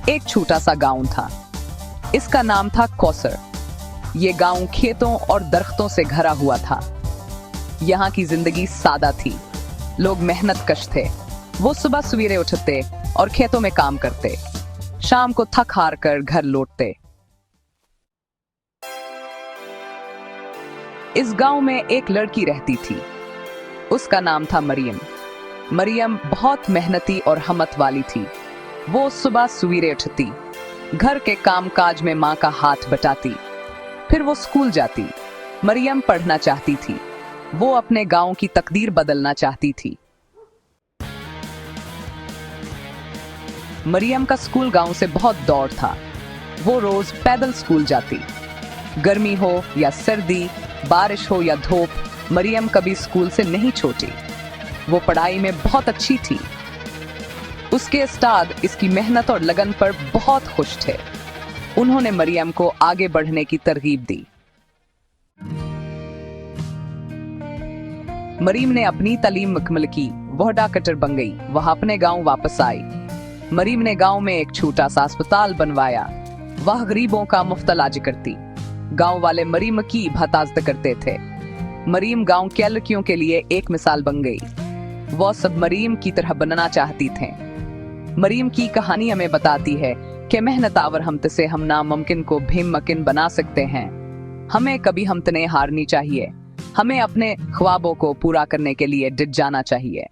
एक छोटा सा गांव था। इसका नाम था कौसर। ये गांव खेतों और दरख्तों से घरा हुआ था। यहाँ की जिंदगी सादा थी। लोग मेहनत कश थे। वो सुबह सवेरे उठते और खेतों में काम करते। शाम को थक हार कर घर लौटते। इस गांव में एक लड़की रहती थी। उसका नाम था मरियम। मरियम बहुत मेहनती और हिम्मत वाली थी। वो सुबह सवेरे उठती, घर के काम काज में माँ का हाथ बटाती, फिर वो स्कूल जाती। मरियम पढ़ना चाहती थी। वो अपने गांव की तकदीर बदलना चाहती थी। मरियम का स्कूल गांव से बहुत दूर था। वो रोज पैदल स्कूल जाती। गर्मी हो या सर्दी, बारिश हो या धूप, मरियम कभी स्कूल से नहीं छोटी। वो पढ़ाई में बहुत अच्छी थी। उसके उस्ताद इसकी मेहनत और लगन पर बहुत खुश थे। उन्होंने मरियम को आगे बढ़ने की तरगीब दी। मरियम ने अपनी तालीम मुकम्मल की। वह डॉक्टर बन गई। वह अपने गांव वापस आई। मरियम ने गांव में एक छोटा सा अस्पताल बनवाया। वह गरीबों का मुफ्त इलाज करती। गांव वाले मरियम की हिफाजत करते थे। मरियम गांव के लड़कियों के लिए एक मिसाल बन गई। वो सब मरियम की तरह बनना चाहती थे। मरियम की कहानी हमें बताती है कि मेहनत आवर हमत से हम नामुमकिन को भी मुमकिन बना सकते हैं। हमें कभी हिम्मत नहीं हारनी चाहिए। हमें अपने ख्वाबों को पूरा करने के लिए डट जाना चाहिए।